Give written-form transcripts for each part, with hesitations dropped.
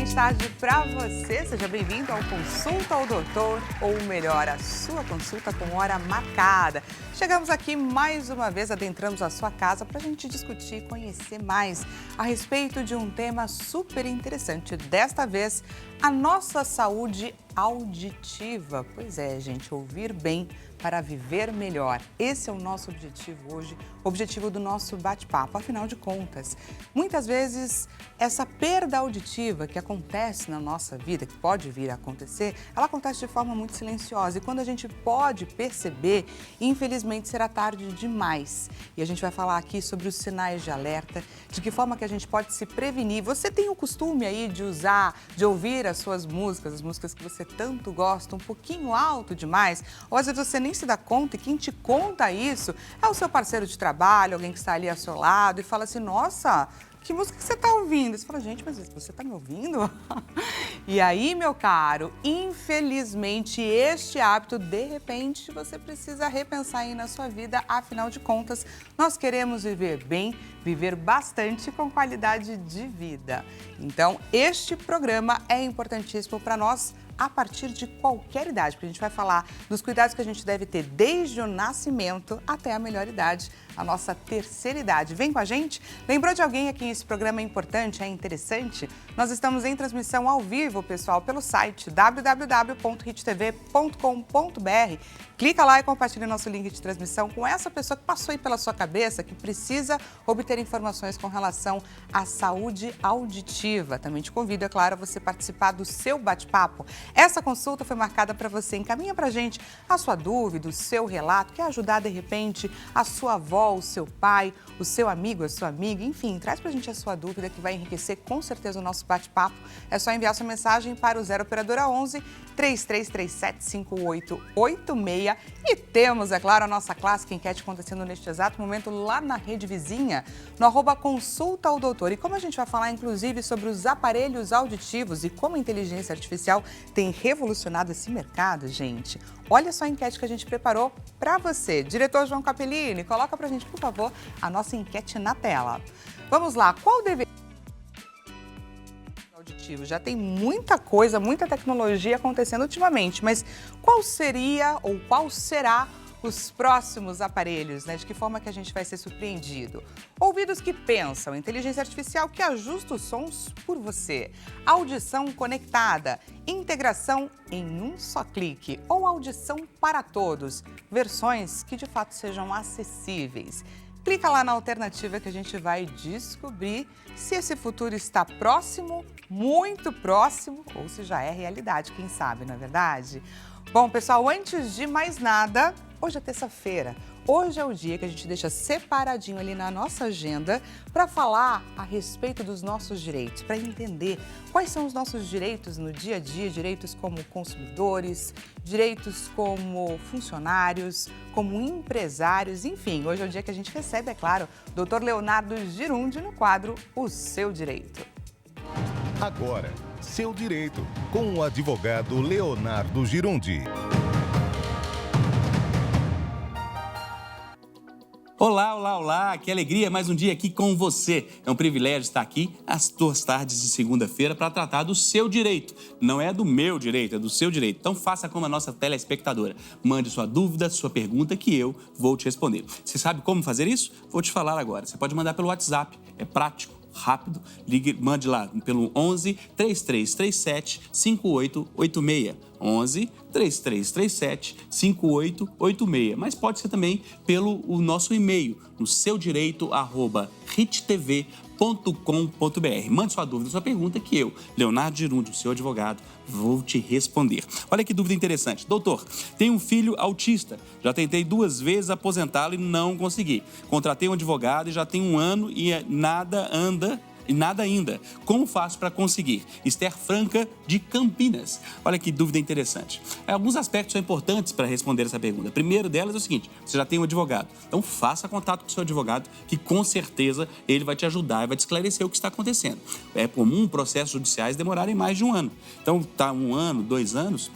excelente tarde para você. Seja bem-vindo ao Consulta ao Doutor, ou melhor, a sua consulta com hora marcada. Chegamos aqui mais uma vez, adentramos a sua casa para a gente discutir e conhecer mais a respeito de um tema super interessante. Desta vez, a nossa saúde auditiva. Pois é, gente, ouvir bem para viver melhor. Esse é o nosso objetivo hoje, o objetivo do nosso bate-papo. Afinal de contas, muitas vezes essa perda auditiva que acontece na nossa vida, que pode vir a acontecer, ela acontece de forma muito silenciosa. E quando a gente pode perceber, infelizmente será tarde demais. E a gente vai falar aqui sobre os sinais de alerta, de que forma que a gente pode se prevenir. Você tem o costume aí de ouvir as suas músicas, as músicas que você tanto gosta, um pouquinho alto demais? Ou às vezes você nem se dá conta e quem te conta isso é o seu parceiro de trabalho, alguém que está ali ao seu lado e fala assim, nossa, que música que você está ouvindo? Você fala, gente, mas você está me ouvindo? E aí, meu caro, infelizmente, este hábito, de repente, você precisa repensar aí na sua vida. Afinal de contas, nós queremos viver bem, viver bastante com qualidade de vida. Então, este programa é importantíssimo para nós a partir de qualquer idade, porque a gente vai falar dos cuidados que a gente deve ter desde o nascimento até a melhor idade, a nossa terceira idade. Vem com a gente? Lembrou de alguém aqui? Esse programa é importante, é interessante? Nós estamos em transmissão ao vivo, pessoal, pelo site www.hittv.com.br. Clica lá e compartilha nosso link de transmissão com essa pessoa que passou aí pela sua cabeça, que precisa obter informações com relação à saúde auditiva. Também te convido, é claro, a você participar do seu bate-papo. Essa consulta foi marcada para você. Encaminha para a gente a sua dúvida, o seu relato, quer ajudar, de repente, a sua avó, o seu pai, o seu amigo, a sua amiga, enfim, traz para a gente a sua dúvida que vai enriquecer com certeza o nosso bate-papo. É só enviar sua mensagem para o 0 Operadora 11 3337 5886 e temos, é claro, a nossa clássica enquete acontecendo neste exato momento lá na rede vizinha, no @Consulta ao Doutor. E como a gente vai falar, inclusive, sobre os aparelhos auditivos e como a inteligência artificial tem revolucionado esse mercado, gente. Olha só a enquete que a gente preparou para você. Diretor João Capellini, coloca pra gente, por favor, a nossa enquete na tela. Vamos lá, qual deveria auditivo? Já tem muita coisa, muita tecnologia acontecendo ultimamente, mas qual seria ou qual será os próximos aparelhos, né? De que forma que a gente vai ser surpreendido? Ouvidos que pensam, inteligência artificial que ajusta os sons por você, audição conectada, integração em um só clique ou audição para todos, versões que de fato sejam acessíveis. Clica lá na alternativa que a gente vai descobrir se esse futuro está próximo, muito próximo, ou se já é realidade, quem sabe, não é verdade? Bom, pessoal, antes de mais nada, hoje é terça-feira. Hoje é o dia que a gente deixa separadinho ali na nossa agenda para falar a respeito dos nossos direitos, para entender quais são os nossos direitos no dia a dia, direitos como consumidores, direitos como funcionários, como empresários, enfim. Hoje é o dia que a gente recebe, é claro, o Dr. Leonardo Girundi no quadro O Seu Direito. Agora, Seu Direito, com o advogado Leonardo Girundi. Olá, olá, olá, que alegria, mais um dia aqui com você. É um privilégio estar aqui às 2 tardes de segunda-feira para tratar do seu direito. Não é do meu direito, é do seu direito. Então faça como a nossa telespectadora. Mande sua dúvida, sua pergunta que eu vou te responder. Você sabe como fazer isso? Vou te falar agora. Você pode mandar pelo WhatsApp, é prático, rápido. Mande lá pelo 11 3337 5886. 11 3337 5886. Mas pode ser também pelo o nosso e-mail, no seudireito@hittv.com.br. Mande sua dúvida, sua pergunta que eu, Leonardo Girundi, o seu advogado, vou te responder. Olha que dúvida interessante. Doutor, tenho um filho autista. Já tentei 2 vezes aposentá-lo e não consegui. Contratei um advogado e já tem 1 ano e nada anda. E nada ainda. Como faço para conseguir? Esther Franca, de Campinas. Olha que dúvida interessante. Alguns aspectos são importantes para responder essa pergunta. Primeiro delas é o seguinte, você já tem um advogado. Então faça contato com o seu advogado, que com certeza ele vai te ajudar e vai te esclarecer o que está acontecendo. É comum processos judiciais demorarem mais de 1 ano. Então, 1 ano, 2 anos,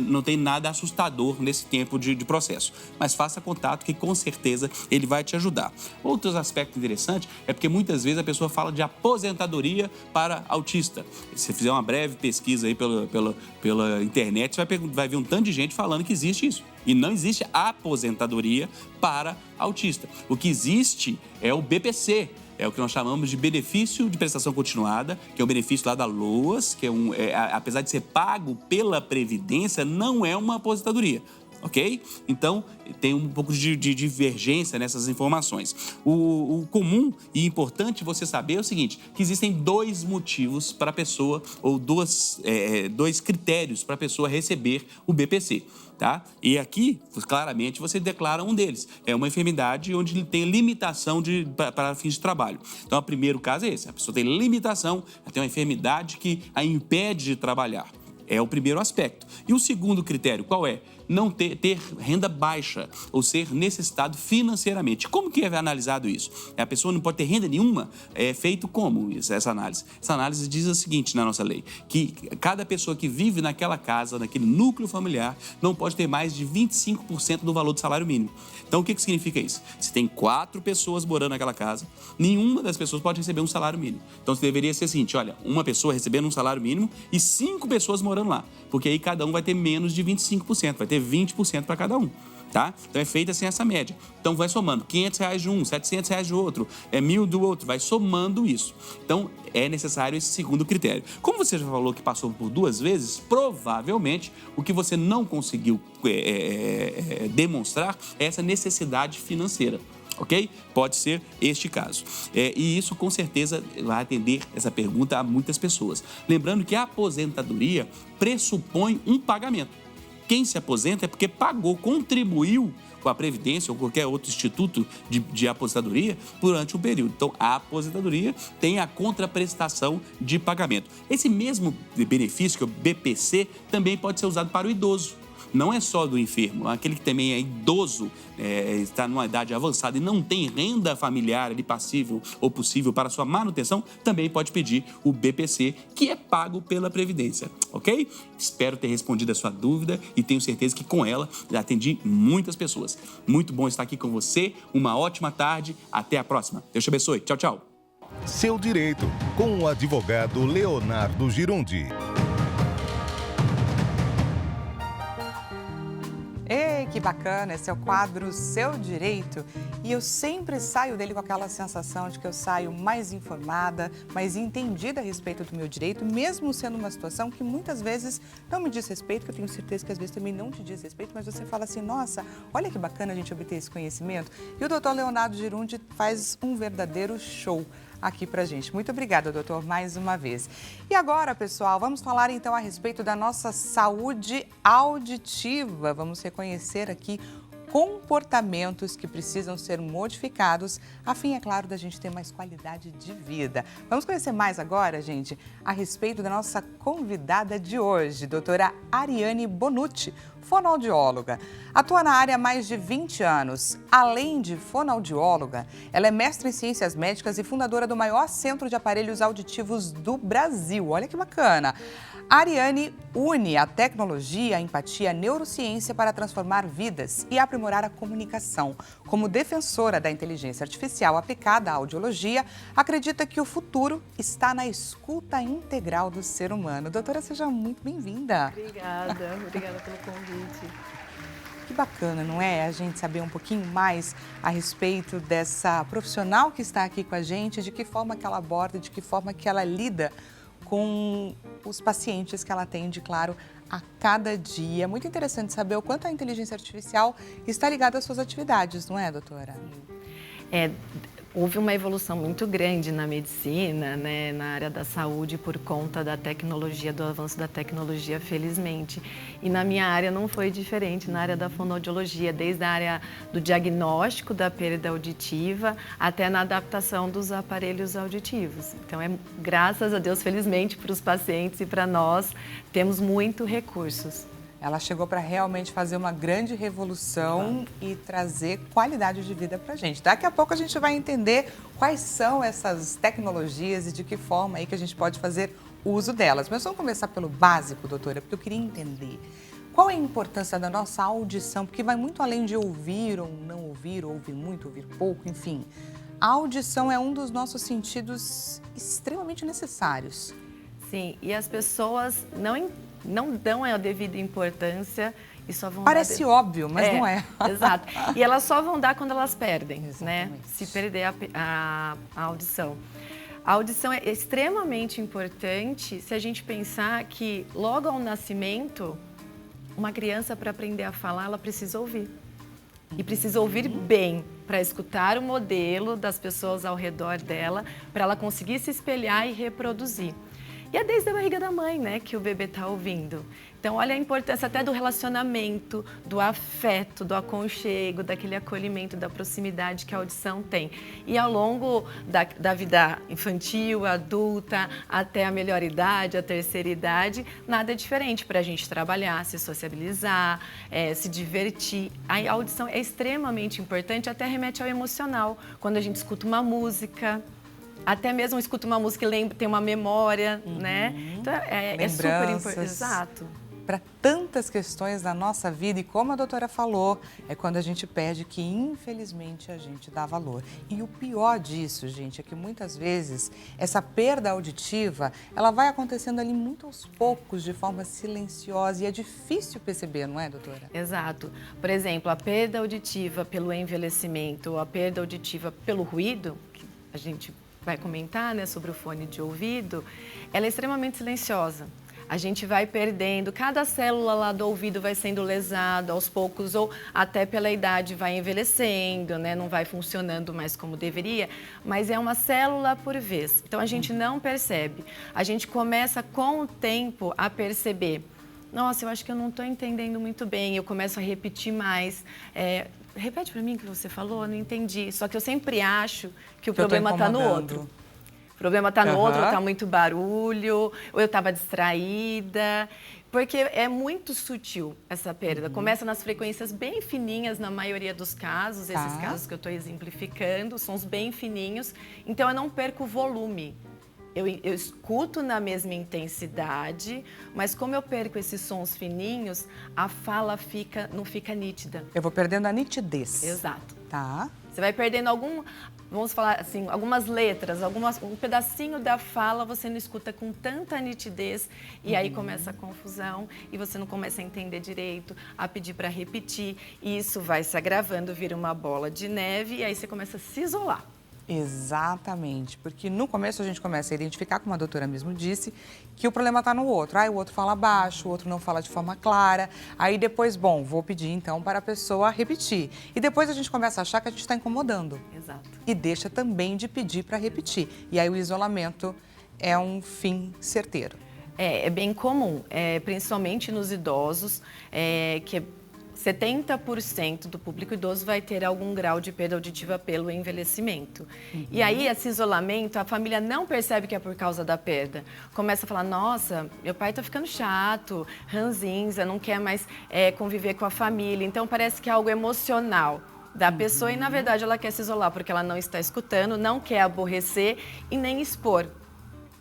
não tem nada assustador nesse tempo de processo. Mas faça contato que com certeza ele vai te ajudar. Outros aspectos interessantes é porque muitas vezes a pessoa fala de aposentadoria para autista. Se você fizer uma breve pesquisa aí pela internet, você vai ver um tanto de gente falando que existe isso. E não existe aposentadoria para autista. O que existe é o BPC, é o que nós chamamos de benefício de prestação continuada, que é um benefício lá da LOAS, que apesar de ser pago pela Previdência, não é uma aposentadoria. Ok? Então, tem um pouco de divergência nessas informações. O comum e importante você saber é o seguinte, que existem 2 motivos para a pessoa, ou 2 critérios para a pessoa receber o BPC. Tá? E aqui, claramente, você declara um deles. É uma enfermidade onde tem limitação para fins de trabalho. Então, o primeiro caso é esse. A pessoa tem limitação, ela tem uma enfermidade que a impede de trabalhar. É o primeiro aspecto. E o segundo critério, qual é? Não ter renda baixa ou ser necessitado financeiramente. Como que é analisado isso? A pessoa não pode ter renda nenhuma? É feito como essa análise? Essa análise diz o seguinte na nossa lei, que cada pessoa que vive naquela casa, naquele núcleo familiar, não pode ter mais de 25% do valor do salário mínimo. Então, o que significa isso? Se tem 4 pessoas morando naquela casa, nenhuma das pessoas pode receber um salário mínimo. Então, deveria ser o seguinte, olha, uma pessoa recebendo um salário mínimo e 5 pessoas morando lá, porque aí cada um vai ter menos de 25%, vai ter 20% para cada um, tá? Então é feita assim essa média. Então vai somando R$500 de um, R$700 de outro, R$1.000 do outro, vai somando isso. Então é necessário esse segundo critério. Como você já falou que passou por 2 vezes, provavelmente o que você não conseguiu demonstrar é essa necessidade financeira. Ok? Pode ser este caso. E isso, com certeza, vai atender essa pergunta a muitas pessoas. Lembrando que a aposentadoria pressupõe um pagamento. Quem se aposenta é porque pagou, contribuiu com a Previdência ou qualquer outro instituto de aposentadoria durante um período. Então, a aposentadoria tem a contraprestação de pagamento. Esse mesmo benefício, que é o BPC, também pode ser usado para o idoso. Não é só do enfermo, aquele que também é idoso, está numa idade avançada e não tem renda familiar ali passível ou possível para sua manutenção, também pode pedir o BPC, que é pago pela Previdência, ok? Espero ter respondido a sua dúvida e tenho certeza que com ela já atendi muitas pessoas. Muito bom estar aqui com você, uma ótima tarde, até a próxima. Deus te abençoe, tchau, tchau. Seu Direito, com o advogado Leonardo Girundi. Ei, que bacana, esse é o quadro Seu Direito. E eu sempre saio dele com aquela sensação de que eu saio mais informada, mais entendida a respeito do meu direito, mesmo sendo uma situação que muitas vezes não me diz respeito, que eu tenho certeza que às vezes também não te diz respeito, mas você fala assim, nossa, olha que bacana a gente obter esse conhecimento. E o doutor Leonardo Girundi faz um verdadeiro show aqui pra gente. Muito obrigada, doutor, mais uma vez. E agora, pessoal, vamos falar então a respeito da nossa saúde auditiva. Vamos reconhecer aqui comportamentos que precisam ser modificados, a fim, é claro, da gente ter mais qualidade de vida. Vamos conhecer mais agora, gente, a respeito da nossa convidada de hoje, doutora Ariane Bonucci, fonoaudióloga. Atua na área há mais de 20 anos. Além de fonoaudióloga, ela é mestre em ciências médicas e fundadora do maior centro de aparelhos auditivos do Brasil. Olha que bacana! A Ariane une a tecnologia, a empatia, a neurociência para transformar vidas e aprimorar a comunicação. Como defensora da inteligência artificial aplicada à audiologia, acredita que o futuro está na escuta integral do ser humano. Doutora, seja muito bem-vinda. Obrigada pelo convite. Que bacana, não é? A gente saber um pouquinho mais a respeito dessa profissional que está aqui com a gente, de que forma que ela aborda, de que forma que ela lida com os pacientes que ela atende, claro, a cada dia. Muito interessante saber o quanto a inteligência artificial está ligada às suas atividades, não é, doutora? Houve uma evolução muito grande na medicina, né, na área da saúde, por conta da tecnologia, do avanço da tecnologia, felizmente. E na minha área não foi diferente, na área da fonoaudiologia, desde a área do diagnóstico da perda auditiva até na adaptação dos aparelhos auditivos. Então, graças a Deus, felizmente, para os pacientes e para nós, temos muito recursos. Ela chegou para realmente fazer uma grande revolução e trazer qualidade de vida para a gente. Daqui a pouco a gente vai entender quais são essas tecnologias e de que forma aí que a gente pode fazer uso delas. Mas vamos começar pelo básico, doutora, porque eu queria entender Qual é a importância da nossa audição? Porque vai muito além de ouvir ou não ouvir, ou ouvir muito, ouvir pouco, enfim. A audição é um dos nossos sentidos extremamente necessários. Sim, e as pessoas não dão a devida importância e só vão Parece óbvio, mas não é. Exato. E elas só vão dar quando elas perdem, né? Exatamente. Se perder a audição. A audição é extremamente importante se a gente pensar que logo ao nascimento, uma criança, para aprender a falar, ela precisa ouvir. E precisa ouvir bem, para escutar o modelo das pessoas ao redor dela, para ela conseguir se espelhar e reproduzir. E é desde a barriga da mãe, né, que o bebê está ouvindo. Então, olha a importância até do relacionamento, do afeto, do aconchego, daquele acolhimento, da proximidade que a audição tem. E ao longo da vida infantil, adulta, até a melhor idade, a terceira idade, nada é diferente para a gente trabalhar, se sociabilizar, se divertir. A audição é extremamente importante, até remete ao emocional. Quando a gente escuta uma música, até mesmo escuta uma música e tem uma memória, né? Então, é super importante. Exato. Para tantas questões da nossa vida, e como a doutora falou, é quando a gente perde que, infelizmente, a gente dá valor. E o pior disso, gente, é que muitas vezes essa perda auditiva, ela vai acontecendo ali muito aos poucos, de forma silenciosa, e é difícil perceber, não é, doutora? Exato. Por exemplo, a perda auditiva pelo envelhecimento, ou a perda auditiva pelo ruído, que a gente vai comentar, né, sobre o fone de ouvido, ela é extremamente silenciosa. A gente vai perdendo, cada célula lá do ouvido vai sendo lesada aos poucos, ou até pela idade vai envelhecendo, né? Não vai funcionando mais como deveria, mas é uma célula por vez. Então a gente não percebe. A gente começa com o tempo a perceber. Nossa, eu acho que eu não estou entendendo muito bem, eu começo a repetir mais. Repete para mim o que você falou, eu não entendi. Só que eu sempre acho que o problema está no outro. O problema está no outro, está muito barulho, ou eu estava distraída. Porque é muito sutil essa perda. Começa nas frequências bem fininhas, na maioria dos casos. Esses casos que eu estou exemplificando são os bem fininhos. Então, eu não perco o volume. Eu escuto na mesma intensidade, mas como eu perco esses sons fininhos, a fala não fica nítida. Eu vou perdendo a nitidez. Exato. Tá. Você vai perdendo vamos falar assim, algumas letras, um pedacinho da fala você não escuta com tanta nitidez e aí começa a confusão e você não começa a entender direito, a pedir para repetir e isso vai se agravando, vira uma bola de neve e aí você começa a se isolar. Exatamente, porque no começo a gente começa a identificar, como a doutora mesmo disse, que o problema está no outro. O outro fala baixo, o outro não fala de forma clara. Aí depois, bom, vou pedir então para a pessoa repetir. E depois a gente começa a achar que a gente está incomodando. Exato. E deixa também de pedir para repetir. E aí o isolamento é um fim certeiro. É bem comum, principalmente nos idosos, que 70% do público idoso vai ter algum grau de perda auditiva pelo envelhecimento. E aí, esse isolamento, a família não percebe que é por causa da perda. Começa a falar, nossa, meu pai está ficando chato, ranzinza, não quer mais conviver com a família. Então, parece que é algo emocional da pessoa e, na verdade, ela quer se isolar porque ela não está escutando, não quer aborrecer e nem expor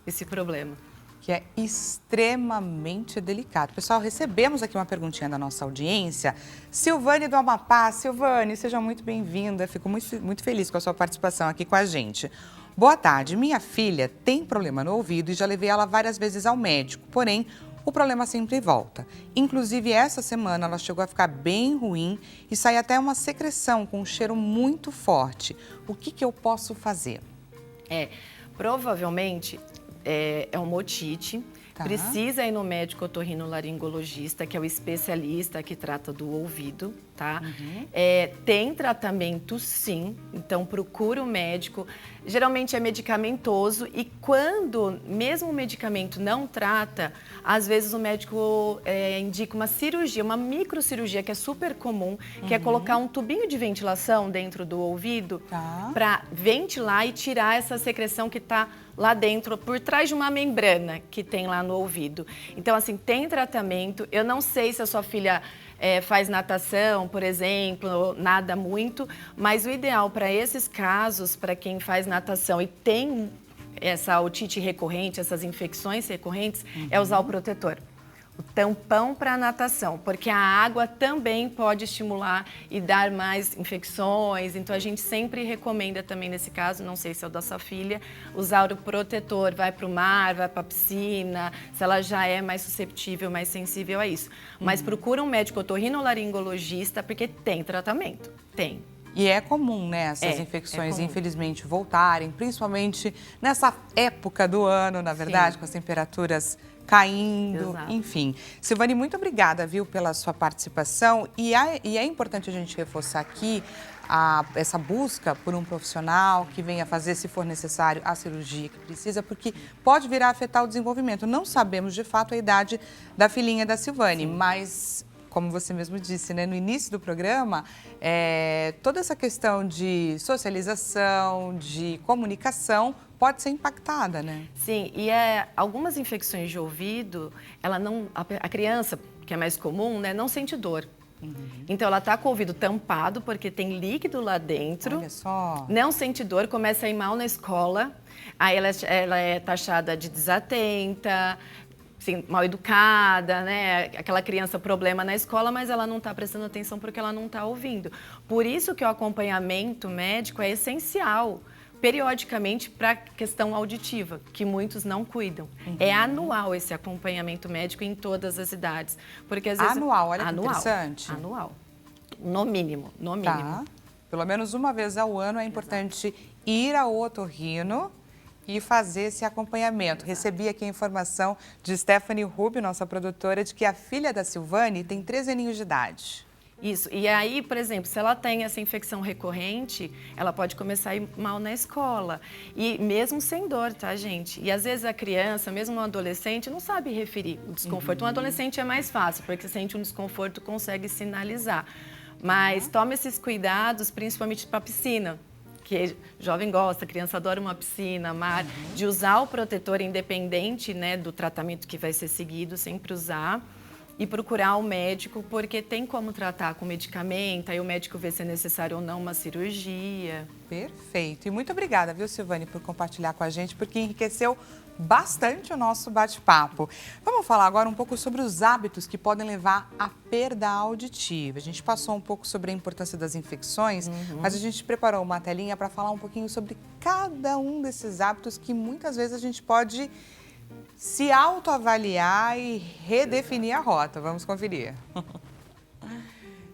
esse problema. Que é extremamente delicado. Pessoal, recebemos aqui uma perguntinha da nossa audiência. Silvane do Amapá. Silvane, seja muito bem-vinda. Fico muito feliz com a sua participação aqui com a gente. Boa tarde. Minha filha tem problema no ouvido e já levei ela várias vezes ao médico. Porém, o problema sempre volta. Inclusive, essa semana ela chegou a ficar bem ruim e sai até uma secreção com um cheiro muito forte. O que eu posso fazer? Provavelmente é uma otite. Tá. Precisa ir no médico otorrinolaringologista, que é o especialista que trata do ouvido, tá? Tem tratamento, sim, então procura o médico. Geralmente é medicamentoso e quando mesmo o medicamento não trata, às vezes o médico indica uma cirurgia, uma microcirurgia que é super comum, que é colocar um tubinho de ventilação dentro do ouvido para ventilar e tirar essa secreção que está lá dentro, por trás de uma membrana que tem lá no ouvido. Então, assim, tem tratamento. Eu não sei se a sua filha faz natação, por exemplo, nada muito, mas o ideal para esses casos, para quem faz natação e tem essa otite recorrente, essas infecções recorrentes, é usar o protetor. o tampão para natação, porque a água também pode estimular e dar mais infecções. Então, a gente sempre recomenda também, nesse caso, não sei se é o da sua filha, usar o protetor. Vai para o mar, vai para a piscina, se ela já é mais susceptível, mais sensível a isso. Mas procura um médico otorrinolaringologista, porque tem tratamento, tem. E é comum, né, essas infecções, infelizmente, voltarem, principalmente nessa época do ano, na verdade, com as temperaturas caindo, enfim. Silvane, muito obrigada, viu, pela sua participação. E é importante a gente reforçar aqui essa busca por um profissional que venha fazer, se for necessário, a cirurgia que precisa, porque pode vir a afetar o desenvolvimento. Não sabemos, de fato, a idade da filhinha da Silvane, mas, como você mesmo disse, né, no início do programa, toda essa questão de socialização, de comunicação, pode ser impactada, né? Sim, e algumas infecções de ouvido, a criança, que é mais comum, né, não sente dor. Então, ela está com o ouvido tampado, porque tem líquido lá dentro. Olha só. Não sente dor, começa a ir mal na escola. Aí, ela é taxada de desatenta, assim, mal educada, né? Aquela criança problema na escola, mas ela não está prestando atenção porque ela não está ouvindo. Por isso que o acompanhamento médico é essencial, periodicamente, para a questão auditiva, que muitos não cuidam. É anual esse acompanhamento médico em todas as idades. Porque, às vezes, anual, olha que interessante. Anual. No mínimo, no mínimo. Tá. Pelo menos uma vez ao ano é importante ir ao otorrino e fazer esse acompanhamento. Recebi aqui a informação de Stephanie Rubio, nossa produtora, de que a filha da Silvane tem 13 aninhos de idade. Isso. E aí, por exemplo, se ela tem essa infecção recorrente, ela pode começar a ir mal na escola. E mesmo sem dor, tá, gente? E às vezes a criança, mesmo um adolescente, não sabe referir o desconforto. Um adolescente é mais fácil, porque sente um desconforto, consegue sinalizar. Mas tome esses cuidados, principalmente para a piscina. Que jovem gosta, criança adora uma piscina, mar, de usar o protetor independente, né, do tratamento que vai ser seguido, sempre usar. E procurar o médico, porque tem como tratar com medicamento, aí o médico vê se é necessário ou não uma cirurgia. Perfeito. E muito obrigada, viu, Silvane, por compartilhar com a gente, porque enriqueceu bastante o nosso bate-papo. Vamos falar agora um pouco sobre os hábitos que podem levar à perda auditiva. A gente passou um pouco sobre a importância das infecções, mas a gente preparou uma telinha para falar um pouquinho sobre cada um desses hábitos que muitas vezes a gente pode se autoavaliar e redefinir a rota. Vamos conferir.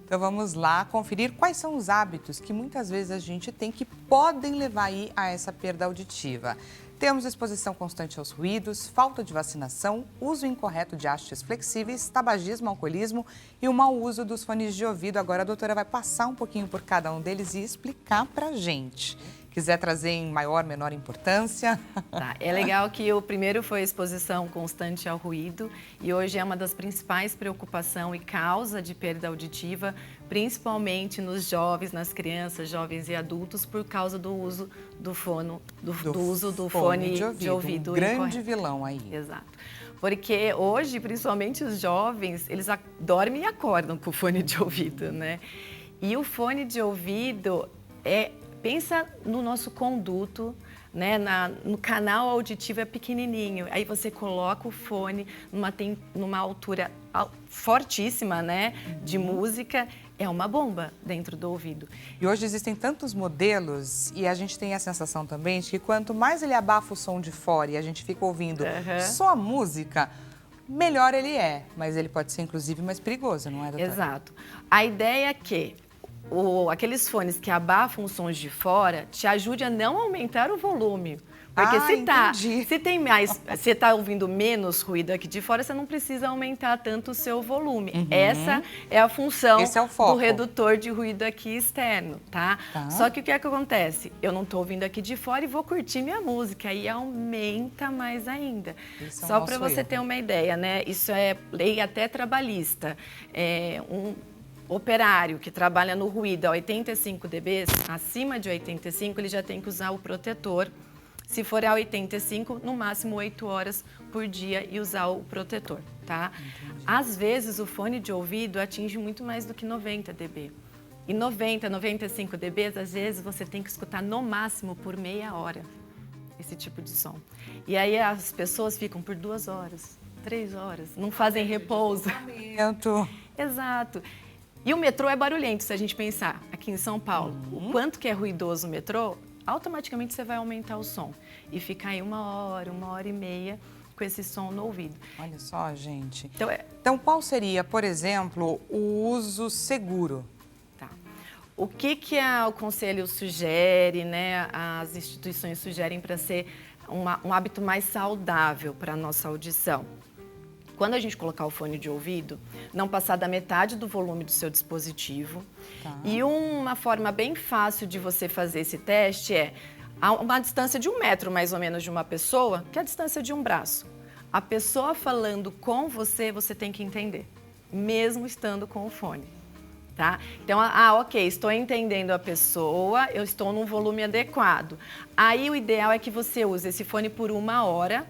Então vamos lá conferir quais são os hábitos que muitas vezes a gente tem que podem levar aí a essa perda auditiva. Temos exposição constante aos ruídos, falta de vacinação, uso incorreto de hastes flexíveis, tabagismo, alcoolismo e o mau uso dos fones de ouvido. Agora a doutora vai passar um pouquinho por cada um deles e explicar pra gente. Quiser trazer em maior, menor importância. Tá, é legal que o primeiro foi a exposição constante ao ruído e hoje é uma das principais preocupações e causa de perda auditiva, principalmente nos jovens, nas crianças, jovens e adultos, por causa do uso do fone de ouvido. Um grande vilão aí. Exato. Porque hoje, principalmente os jovens, eles dormem e acordam com o fone de ouvido, né? E o fone de ouvido pensa no nosso conduto, né? No canal auditivo é pequenininho. Aí você coloca o fone numa altura fortíssima, né? De música. É uma bomba dentro do ouvido. E hoje existem tantos modelos e a gente tem a sensação também de que quanto mais ele abafa o som de fora e a gente fica ouvindo só a música, melhor ele é. Mas ele pode ser, inclusive, mais perigoso, não é, doutora? Exato. A ideia é que aqueles fones que abafam os sons de fora te ajude a não aumentar o volume. Porque se você está ouvindo menos ruído aqui de fora, você não precisa aumentar tanto o seu volume. Essa é a função do redutor de ruído aqui externo, tá? Só que o que é que acontece? Eu não estou ouvindo aqui de fora e vou curtir minha música, aí aumenta mais ainda. Só para você ter uma ideia, né? Isso é lei até trabalhista. Operário que trabalha no ruído a 85 dB, acima de 85, ele já tem que usar o protetor. Se for a 85, no máximo 8 horas por dia e usar o protetor, tá? Às vezes, o fone de ouvido atinge muito mais do que 90 dB. E 90, 95 dB, às vezes, você tem que escutar no máximo por meia hora esse tipo de som. E aí as pessoas ficam por 2 horas, 3 horas, não fazem repouso. Exato. E o metrô é barulhento, se a gente pensar aqui em São Paulo. O quanto que é ruidoso o metrô, automaticamente você vai aumentar o som. E ficar aí 1 hora e meia com esse som no ouvido. Olha só, gente. Então, qual seria, por exemplo, o uso seguro? Tá. O que o Conselho sugere, né, as instituições sugerem para ser um hábito mais saudável para a nossa audição? Quando a gente colocar o fone de ouvido, não passar da metade do volume do seu dispositivo. Tá. E uma forma bem fácil de você fazer esse teste é a uma distância de 1 metro, mais ou menos, de uma pessoa, que é a distância de um braço. A pessoa falando com você, você tem que entender, mesmo estando com o fone. Tá? Então, ok, estou entendendo a pessoa, eu estou num volume adequado. Aí o ideal é que você use esse fone por 1 hora,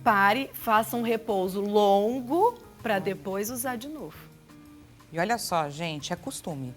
pare, faça um repouso longo para depois usar de novo. E olha só, gente, é costume.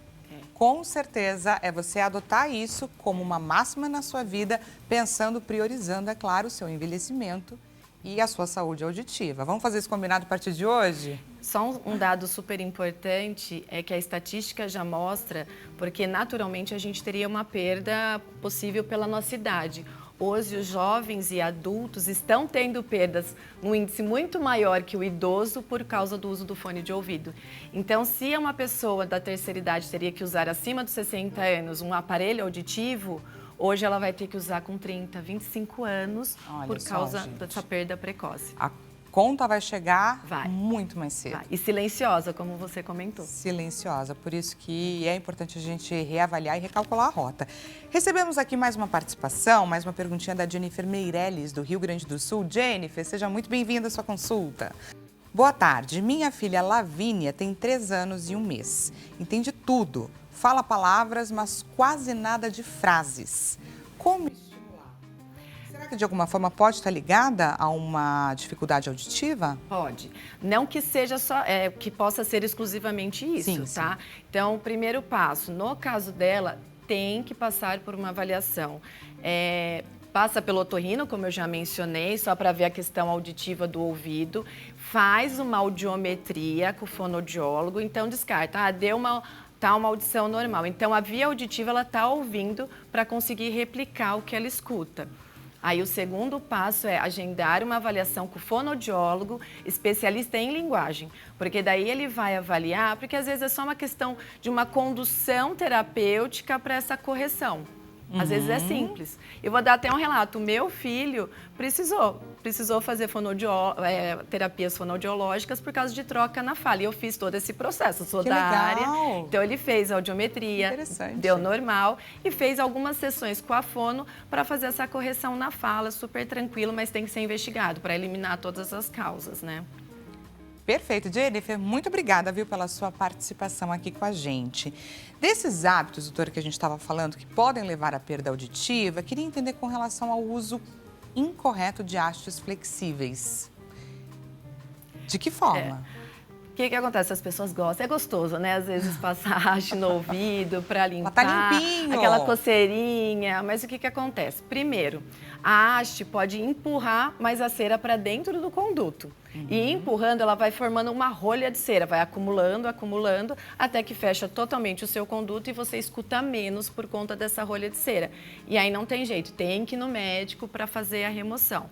Com certeza é você adotar isso como uma máxima na sua vida, pensando, priorizando, é claro, o seu envelhecimento e a sua saúde auditiva. Vamos fazer esse combinado a partir de hoje? Só um dado super importante é que a estatística já mostra, porque naturalmente a gente teria uma perda possível pela nossa idade. Hoje, os jovens e adultos estão tendo perdas num índice muito maior que o idoso por causa do uso do fone de ouvido. Então, se uma pessoa da terceira idade teria que usar acima dos 60 anos um aparelho auditivo, hoje ela vai ter que usar com 30, 25 anos por causa dessa perda precoce. A conta vai chegar muito mais cedo. E silenciosa, como você comentou. Silenciosa, por isso que é importante a gente reavaliar e recalcular a rota. Recebemos aqui mais uma participação, mais uma perguntinha da Jennifer Meirelles, do Rio Grande do Sul. Jennifer, seja muito bem-vinda à sua consulta. Boa tarde, minha filha Lavínia tem 3 anos e 1 mês. Entende tudo, fala palavras, mas quase nada de frases. Como estimular? Será que de alguma forma pode estar ligada a uma dificuldade auditiva? Pode. Não que seja só, que possa ser exclusivamente isso, sim, tá? Então, o primeiro passo, no caso dela, tem que passar por uma avaliação. Passa pelo otorrino, como eu já mencionei, só para ver a questão auditiva do ouvido. Faz uma audiometria com o fonoaudiólogo, então descarta. Deu uma audição normal. Então, a via auditiva, ela está ouvindo para conseguir replicar o que ela escuta. Aí, o segundo passo é agendar uma avaliação com o fonoaudiólogo, especialista em linguagem. Porque daí ele vai avaliar, porque às vezes é só uma questão de uma condução terapêutica para essa correção. Às vezes é simples. Eu vou dar até um relato. O meu filho precisou fazer terapias fonoaudiológicas por causa de troca na fala. E eu fiz todo esse processo, sou da área. Então, ele fez audiometria, deu normal, e fez algumas sessões com a fono para fazer essa correção na fala, super tranquilo, mas tem que ser investigado para eliminar todas as causas, né? Perfeito, Jennifer, muito obrigada, viu, pela sua participação aqui com a gente. Desses hábitos, doutora, que a gente estava falando, que podem levar à perda auditiva, queria entender com relação ao uso incorreto de hastes flexíveis. De que forma? O que acontece? As pessoas gostam, é gostoso, né? Às vezes passar haste no ouvido para limpar, tá limpinho, aquela coceirinha, mas o que acontece? Primeiro, a haste pode empurrar mais a cera para dentro do conduto. E empurrando, ela vai formando uma rolha de cera, vai acumulando, acumulando, até que fecha totalmente o seu conduto e você escuta menos por conta dessa rolha de cera. E aí não tem jeito, tem que ir no médico para fazer a remoção.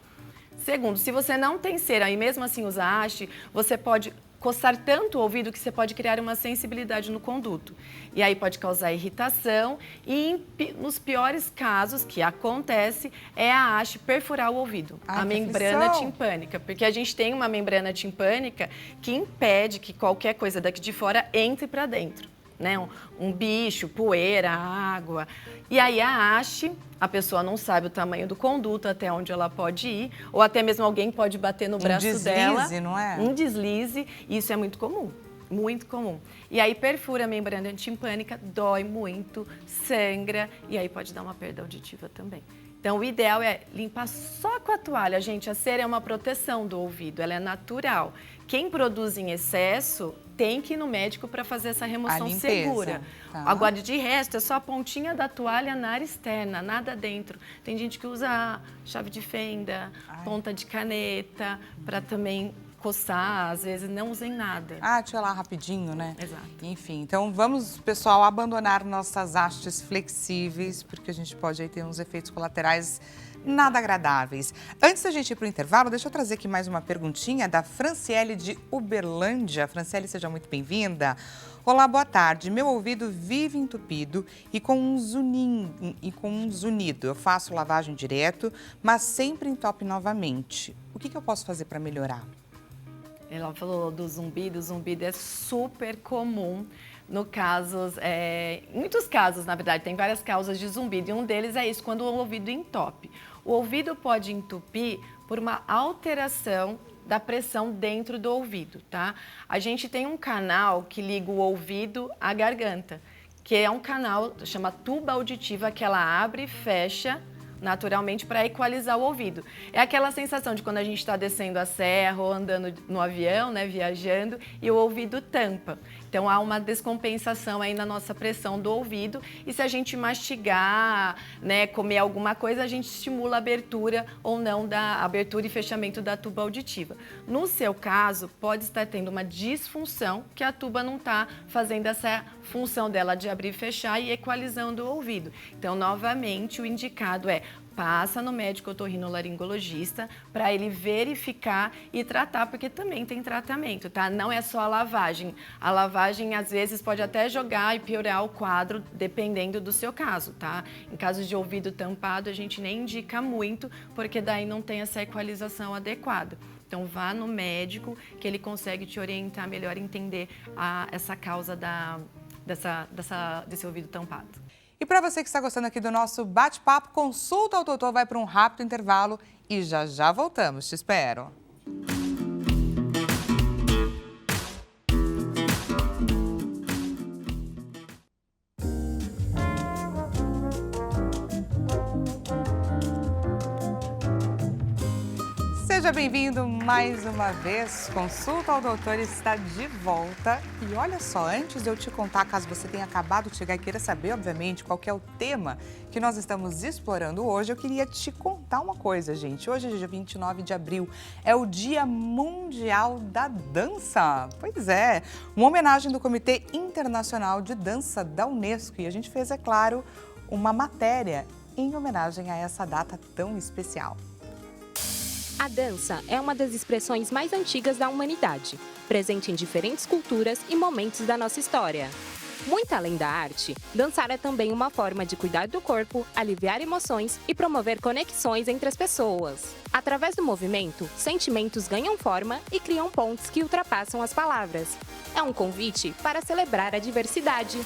Segundo, se você não tem cera e mesmo assim usa haste, você pode coçar tanto o ouvido que você pode criar uma sensibilidade no conduto. E aí pode causar irritação e, nos piores casos que acontece, é a haste perfurar o ouvido, a membrana timpânica. Porque a gente tem uma membrana timpânica que impede que qualquer coisa daqui de fora entre para dentro. Né? Um bicho, poeira, água. E aí a haste, a pessoa não sabe o tamanho do conduto, até onde ela pode ir, ou até mesmo alguém pode bater no braço dela. Um deslize, não é? Um deslize, e isso é muito comum. Muito comum. E aí perfura a membrana timpânica, dói muito, sangra, e aí pode dar uma perda auditiva também. Então, o ideal é limpar só com a toalha. Gente, a cera é uma proteção do ouvido, ela é natural. Quem produz em excesso tem que ir no médico para fazer essa remoção segura. Tá. Agora, de resto, é só a pontinha da toalha na área externa, nada dentro. Tem gente que usa chave de fenda, ponta de caneta, para também coçar, às vezes não usem nada. Ah, tira lá rapidinho, né? Exato. Enfim, então vamos, pessoal, abandonar nossas hastes flexíveis, porque a gente pode aí ter uns efeitos colaterais nada agradáveis. Antes da gente ir para o intervalo, deixa eu trazer aqui mais uma perguntinha da Franciele de Uberlândia. Franciele, seja muito bem-vinda. Olá, boa tarde. Meu ouvido vive entupido e com um zunido. Eu faço lavagem direto, mas sempre entope novamente. O que eu posso fazer para melhorar? Ela falou do zumbido. O zumbido é super comum no casos, em muitos casos, na verdade, tem várias causas de zumbido. E um deles é isso, quando o ouvido entope. O ouvido pode entupir por uma alteração da pressão dentro do ouvido, tá? A gente tem um canal que liga o ouvido à garganta, que é um canal, chama tuba auditiva, que ela abre e fecha naturalmente para equalizar o ouvido. É aquela sensação de quando a gente está descendo a serra ou andando no avião, né, viajando, e o ouvido tampa. Então há uma descompensação aí na nossa pressão do ouvido, e se a gente mastigar, né, comer alguma coisa, a gente estimula a abertura ou não da abertura e fechamento da tuba auditiva. No seu caso, pode estar tendo uma disfunção que a tuba não está fazendo essa função dela de abrir e fechar e equalizando o ouvido. Então, novamente, o indicado é passa no médico otorrinolaringologista para ele verificar e tratar, porque também tem tratamento, tá? Não é só a lavagem. A lavagem, às vezes, pode até jogar e piorar o quadro, dependendo do seu caso, tá? Em caso de ouvido tampado, a gente nem indica muito, porque daí não tem essa equalização adequada. Então, vá no médico, que ele consegue te orientar melhor, entender essa causa desse ouvido tampado. E para você que está gostando aqui do nosso bate-papo, Consulta ao Doutor vai para um rápido intervalo e já já voltamos. Te espero. Seja bem-vindo mais uma vez. Consulta ao Doutor está de volta. E olha só, antes de eu te contar, caso você tenha acabado de chegar e queira saber, obviamente, qual que é o tema que nós estamos explorando hoje, eu queria te contar uma coisa, gente. Hoje é dia 29 de abril, é o Dia Mundial da Dança. Pois é, uma homenagem do Comitê Internacional de Dança da Unesco. E a gente fez, é claro, uma matéria em homenagem a essa data tão especial. A dança é uma das expressões mais antigas da humanidade, presente em diferentes culturas e momentos da nossa história. Muito além da arte, dançar é também uma forma de cuidar do corpo, aliviar emoções e promover conexões entre as pessoas. Através do movimento, sentimentos ganham forma e criam pontes que ultrapassam as palavras. É um convite para celebrar a diversidade.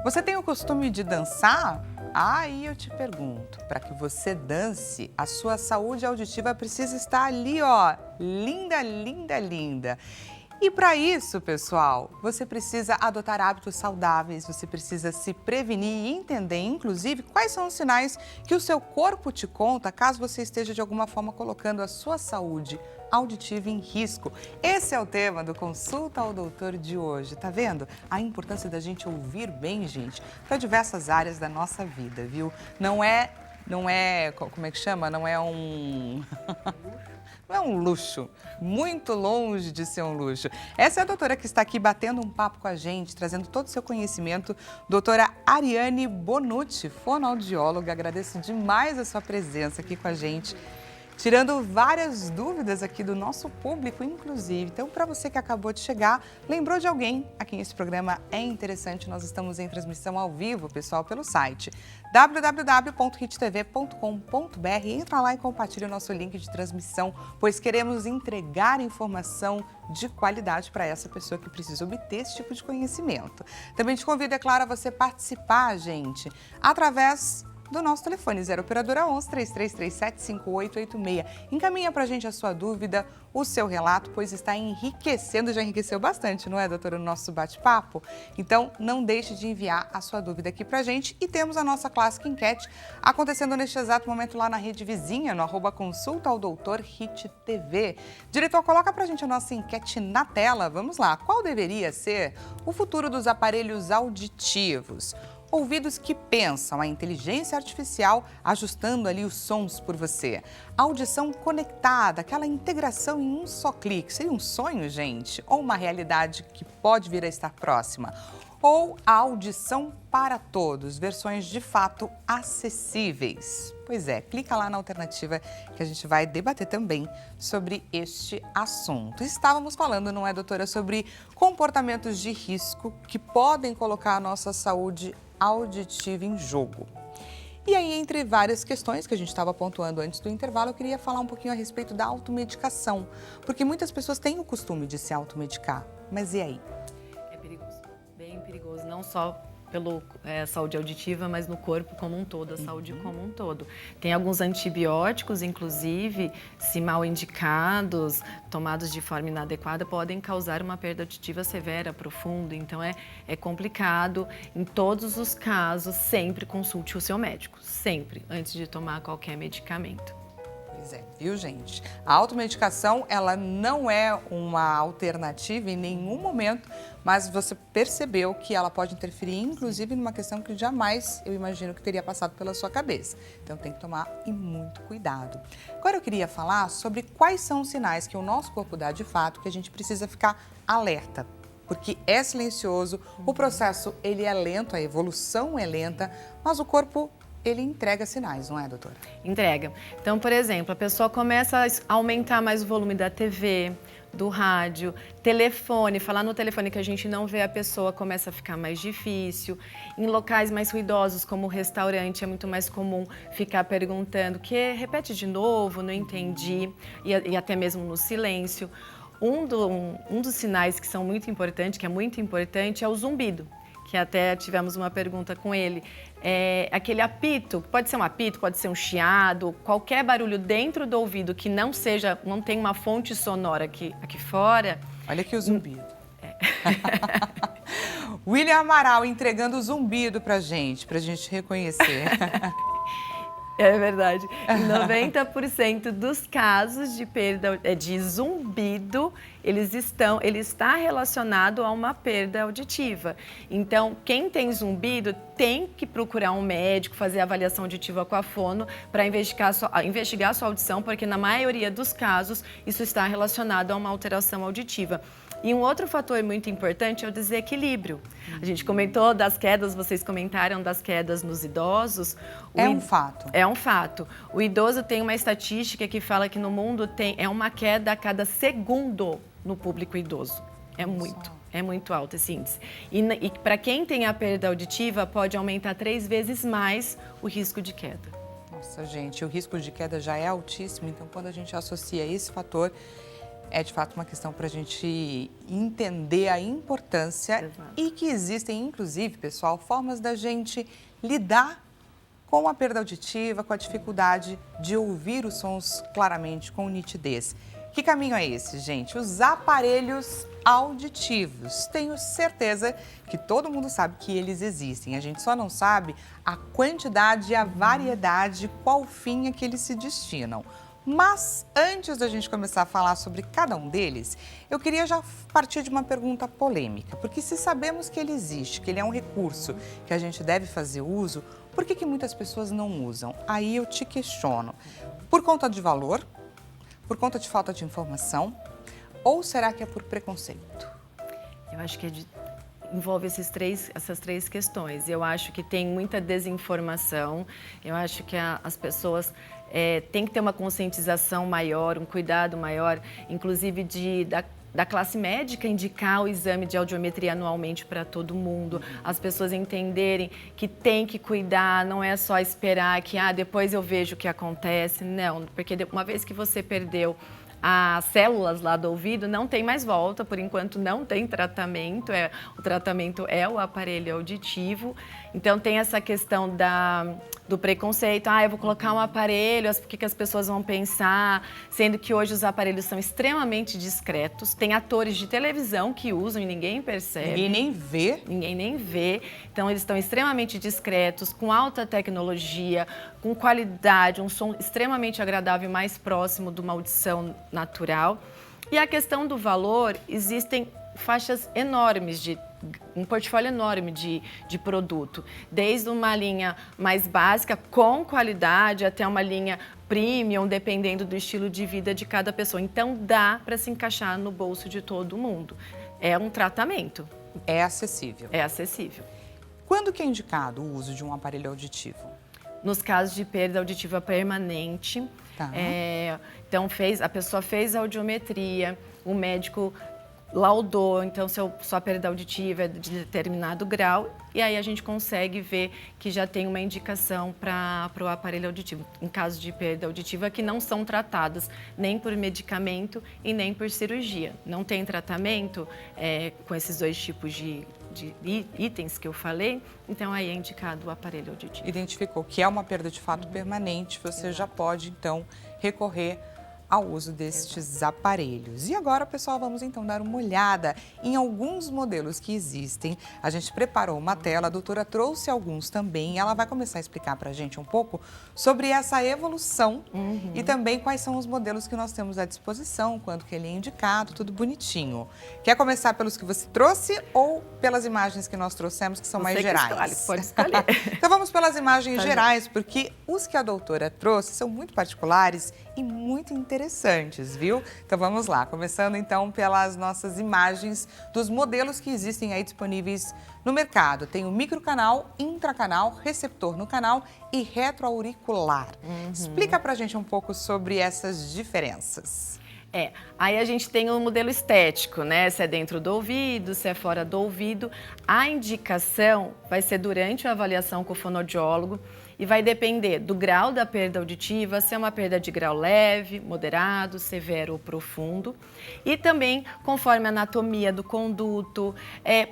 Você tem o costume de dançar? Aí eu te pergunto, para que você dance, a sua saúde auditiva precisa estar ali, ó, linda, linda, linda. E para isso, pessoal, você precisa adotar hábitos saudáveis, você precisa se prevenir e entender, inclusive, quais são os sinais que o seu corpo te conta caso você esteja, de alguma forma, colocando a sua saúde auditiva em risco. Esse é o tema do Consulta ao Doutor de hoje. Tá vendo? A importância da gente ouvir bem, gente, para diversas áreas da nossa vida, viu? Não é, como é que chama? Não é um... Não é um luxo, muito longe de ser um luxo. Essa é a doutora que está aqui batendo um papo com a gente, trazendo todo o seu conhecimento, doutora Ariane Bonucci, fonoaudióloga. Agradeço demais a sua presença aqui com a gente, tirando várias dúvidas aqui do nosso público, inclusive. Então, para você que acabou de chegar, lembrou de alguém a quem esse programa é interessante, nós estamos em transmissão ao vivo, pessoal, pelo site www.hittv.com.br. Entra lá e compartilha o nosso link de transmissão, pois queremos entregar informação de qualidade para essa pessoa que precisa obter esse tipo de conhecimento. Também te convido, é claro, a você participar, gente, através do nosso telefone 0 operadora 11 3337 5886. Encaminha pra gente a sua dúvida, o seu relato, pois está enriquecendo, já enriqueceu bastante, não é, doutora, no nosso bate-papo? Então, não deixe de enviar a sua dúvida aqui pra gente. E temos a nossa clássica enquete acontecendo neste exato momento lá na rede vizinha, no @Consulta ao Doutor Hit TV. Diretor, coloca pra gente a nossa enquete na tela. Vamos lá. Qual deveria ser o futuro dos aparelhos auditivos? Ouvidos que pensam, a inteligência artificial ajustando ali os sons por você. Audição conectada, aquela integração em um só clique. Seria um sonho, gente? Ou uma realidade que pode vir a estar próxima? Ou a audição para todos, versões de fato acessíveis? Pois é, clica lá na alternativa que a gente vai debater também sobre este assunto. Estávamos falando, não é, doutora, sobre comportamentos de risco que podem colocar a nossa saúde auditiva em jogo. E aí, entre várias questões que a gente estava pontuando antes do intervalo, eu queria falar um pouquinho a respeito da automedicação, porque muitas pessoas têm o costume de se automedicar, mas e aí? É perigoso, bem perigoso, não só pela saúde auditiva, mas no corpo como um todo, a saúde como um todo. Tem alguns antibióticos, inclusive, se mal indicados, tomados de forma inadequada, podem causar uma perda auditiva severa, profunda. Então, é complicado. Em todos os casos, sempre consulte o seu médico, sempre, antes de tomar qualquer medicamento. Pois é, viu, gente? A automedicação, ela não é uma alternativa em nenhum momento, mas você percebeu que ela pode interferir, inclusive, numa questão que jamais, eu imagino, que teria passado pela sua cabeça. Então, tem que tomar muito cuidado. Agora, eu queria falar sobre quais são os sinais que o nosso corpo dá de fato, que a gente precisa ficar alerta. Porque é silencioso, o processo, ele é lento, a evolução é lenta, mas o corpo, ele entrega sinais, não é, doutora? Entrega. Então, por exemplo, a pessoa começa a aumentar mais o volume da TV, do rádio, telefone, falar no telefone que a gente não vê a pessoa começa a ficar mais difícil. Em locais mais ruidosos, como o restaurante, é muito mais comum ficar perguntando, repete de novo, não entendi, e até mesmo no silêncio. Um dos sinais que são muito importantes, que é muito importante, é o zumbido, que até tivemos uma pergunta com ele. É aquele apito, pode ser um apito, pode ser um chiado, qualquer barulho dentro do ouvido que não tem uma fonte sonora aqui fora. Olha aqui o zumbido. William Amaral entregando o zumbido pra gente reconhecer. É verdade. 90% dos casos de perda de zumbido, ele está relacionado a uma perda auditiva. Então, quem tem zumbido tem que procurar um médico, fazer avaliação auditiva com a fono para investigar a sua audição, porque na maioria dos casos isso está relacionado a uma alteração auditiva. E um outro fator muito importante é o desequilíbrio. A gente comentou das quedas, vocês comentaram das quedas nos idosos. É um fato. É um fato. O idoso tem uma estatística que fala que no mundo é uma queda a cada segundo no público idoso. É muito alto esse índice. E para quem tem a perda auditiva, pode aumentar 3 vezes mais o risco de queda. Nossa, gente, o risco de queda já é altíssimo, então quando a gente associa esse fator, é de fato uma questão para a gente entender a importância. Exato. E que existem, inclusive, pessoal, formas da gente lidar com a perda auditiva, com a dificuldade de ouvir os sons claramente, com nitidez. Que caminho é esse, gente? Os aparelhos auditivos. Tenho certeza que todo mundo sabe que eles existem. A gente só não sabe a quantidade e a variedade, qual fim é que eles se destinam. Mas, antes da gente começar a falar sobre cada um deles, eu queria já partir de uma pergunta polêmica. Porque se sabemos que ele existe, que ele é um recurso que a gente deve fazer uso, por que muitas pessoas não usam? Aí eu te questiono. Por conta de valor? Por conta de falta de informação? Ou será que é por preconceito? Eu acho que envolve essas três questões. Eu acho que tem muita desinformação, eu acho que as pessoas têm que ter uma conscientização maior, um cuidado maior, inclusive da classe médica indicar o exame de audiometria anualmente para todo mundo, as pessoas entenderem que tem que cuidar, não é só esperar que depois eu vejo o que acontece, não, porque uma vez que você perdeu as células lá do ouvido, não tem mais volta, por enquanto não tem tratamento, o tratamento é o aparelho auditivo. Então tem essa questão do preconceito, eu vou colocar um aparelho, o que as pessoas vão pensar, sendo que hoje os aparelhos são extremamente discretos, tem atores de televisão que usam e ninguém percebe. Ninguém nem vê. Ninguém nem vê, então eles estão extremamente discretos, com alta tecnologia, com qualidade, um som extremamente agradável, mais próximo de uma audição natural. E a questão do valor, existem faixas enormes de um portfólio enorme de produto, desde uma linha mais básica, com qualidade, até uma linha premium, dependendo do estilo de vida de cada pessoa. Então, dá para se encaixar no bolso de todo mundo. É um tratamento. É acessível. É acessível. Quando que é indicado o uso de um aparelho auditivo? Nos casos de perda auditiva permanente, Tá. Então a pessoa fez a audiometria, o médico laudou, então sua perda auditiva é de determinado grau, e aí a gente consegue ver que já tem uma indicação para o aparelho auditivo, em casos de perda auditiva que não são tratadas nem por medicamento e nem por cirurgia. Não tem tratamento com esses dois tipos de itens que eu falei, então aí é indicado o aparelho auditivo. Identificou que é uma perda de fato permanente, você já pode então recorrer ao uso destes aparelhos. E agora, pessoal, vamos então dar uma olhada em alguns modelos que existem. A gente preparou uma tela, a doutora trouxe alguns também. Ela vai começar a explicar para a gente um pouco sobre essa evolução e também quais são os modelos que nós temos à disposição, quando que ele é indicado, tudo bonitinho. Quer começar pelos que você trouxe ou pelas imagens que nós trouxemos, que são mais gerais? Escolhe, pode escolher. Então vamos pelas imagens gerais, porque os que a doutora trouxe são muito particulares e muito interessantes, viu? Então vamos lá, começando então pelas nossas imagens dos modelos que existem aí disponíveis no mercado. Tem o microcanal, intracanal, receptor no canal e retroauricular. Explica pra gente um pouco sobre essas diferenças. Aí a gente tem o modelo estético, né? Se é dentro do ouvido, se é fora do ouvido. A indicação vai ser durante a avaliação com o fonoaudiólogo e vai depender do grau da perda auditiva, se é uma perda de grau leve, moderado, severo ou profundo. E também conforme a anatomia do conduto,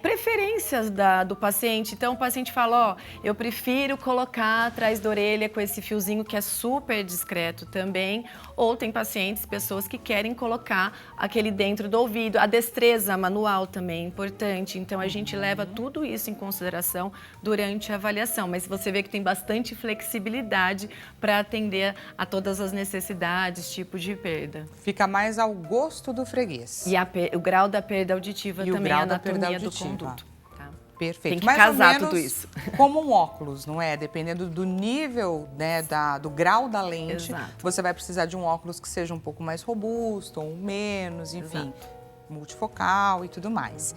preferências do paciente. Então o paciente fala, eu prefiro colocar atrás da orelha com esse fiozinho que é super discreto também. Ou tem pessoas que querem colocar aquele dentro do ouvido. A destreza manual também é importante. Então a gente leva tudo isso em consideração durante a avaliação. Mas você vê que tem bastante flexibilidade para atender a todas as necessidades, tipo de perda. Fica mais ao gosto do freguês. E o grau da perda auditiva e também, a anatomia do conduto. Tá? Perfeito. Tem que mais casar ou menos tudo isso. Como um óculos, não é? Dependendo do nível, né, do grau da lente, Exato. você vai precisar de um óculos que seja um pouco mais robusto ou menos, enfim, multifocal e tudo mais.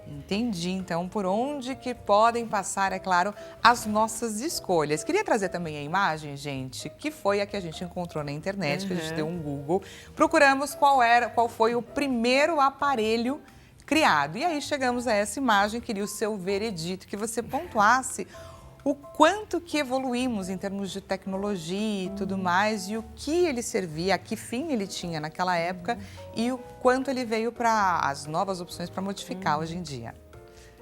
Entendi, então, por onde que podem passar, é claro, as nossas escolhas. Queria trazer também a imagem, gente, que foi a que a gente encontrou na internet, que a gente deu um Google. Procuramos qual foi o primeiro aparelho criado. E aí chegamos a essa imagem, queria o seu veredito, que você pontuasse o quanto que evoluímos em termos de tecnologia e tudo mais, e o que ele servia, a que fim ele tinha naquela época e o quanto ele veio para as novas opções para modificar hoje em dia.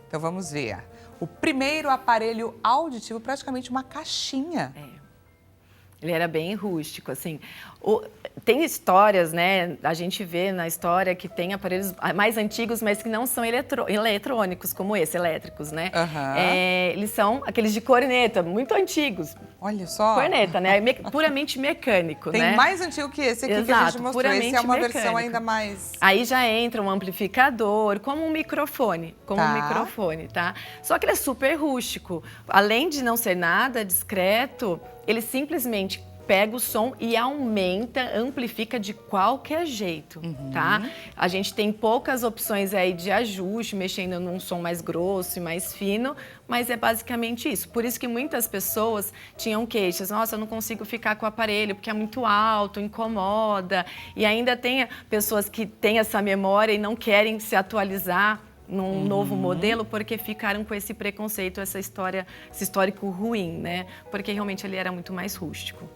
Então vamos ver. O primeiro aparelho auditivo, praticamente uma caixinha. Ele era bem rústico, assim. Tem histórias, né? A gente vê na história que tem aparelhos mais antigos, mas que não são eletrônicos, como esse, elétricos, né? Eles são aqueles de corneta, muito antigos. Olha só. Corneta, né? Puramente mecânico, tem né? mais antigo que esse aqui que a gente mostrou. Esse é uma versão ainda mais... Aí já entra um amplificador, como um microfone, tá? Só que ele é super rústico. Além de não ser nada discreto, ele simplesmente pega o som e aumenta, amplifica de qualquer jeito, tá? A gente tem poucas opções aí de ajuste, mexendo num som mais grosso e mais fino, mas é basicamente isso. Por isso que muitas pessoas tinham queixas. Nossa, eu não consigo ficar com o aparelho porque é muito alto, incomoda. E ainda tem pessoas que têm essa memória e não querem se atualizar num novo modelo porque ficaram com esse preconceito, esse histórico ruim, né? Porque realmente ele era muito mais rústico.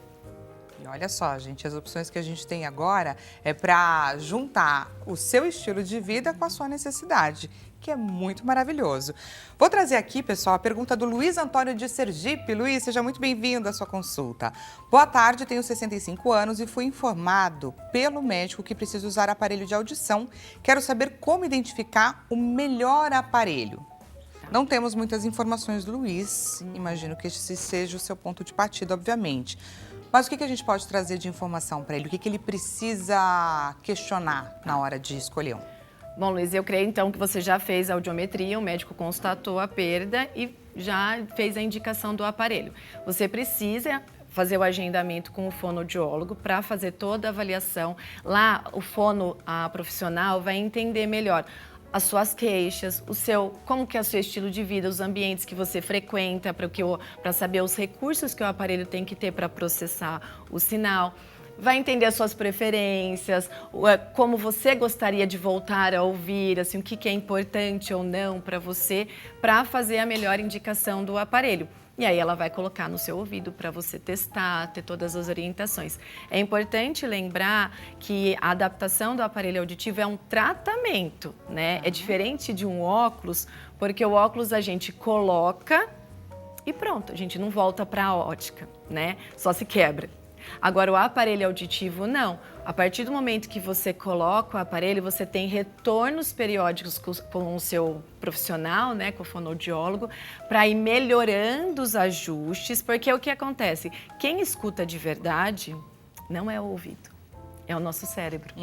E olha só, gente, as opções que a gente tem agora é para juntar o seu estilo de vida com a sua necessidade, que é muito maravilhoso. Vou trazer aqui, pessoal, a pergunta do Luiz Antônio de Sergipe. Luiz, seja muito bem-vindo à sua consulta. Boa tarde, tenho 65 anos e fui informado pelo médico que preciso usar aparelho de audição. Quero saber como identificar o melhor aparelho. Não temos muitas informações do Luiz, imagino que esse seja o seu ponto de partida, obviamente. Mas o que a gente pode trazer de informação para ele? O que ele precisa questionar na hora de escolher um? Bom, Luiz, eu creio então que você já fez a audiometria, o médico constatou a perda e já fez a indicação do aparelho. Você precisa fazer o agendamento com o fonoaudiólogo para fazer toda a avaliação. Lá, a profissional vai entender melhor as suas queixas, como que é o seu estilo de vida, os ambientes que você frequenta, para saber os recursos que o aparelho tem que ter para processar o sinal. Vai entender as suas preferências, como você gostaria de voltar a ouvir, assim, o que é importante ou não para você, para fazer a melhor indicação do aparelho. E aí ela vai colocar no seu ouvido para você testar, ter todas as orientações. É importante lembrar que a adaptação do aparelho auditivo é um tratamento, né? É diferente de um óculos, porque o óculos a gente coloca e pronto, a gente não volta para a ótica, né? Só se quebra. Agora, o aparelho auditivo, não. A partir do momento que você coloca o aparelho, você tem retornos periódicos com o seu profissional, né, com o fonoaudiólogo, para ir melhorando os ajustes, porque o que acontece? Quem escuta de verdade não é o ouvido, é o nosso cérebro.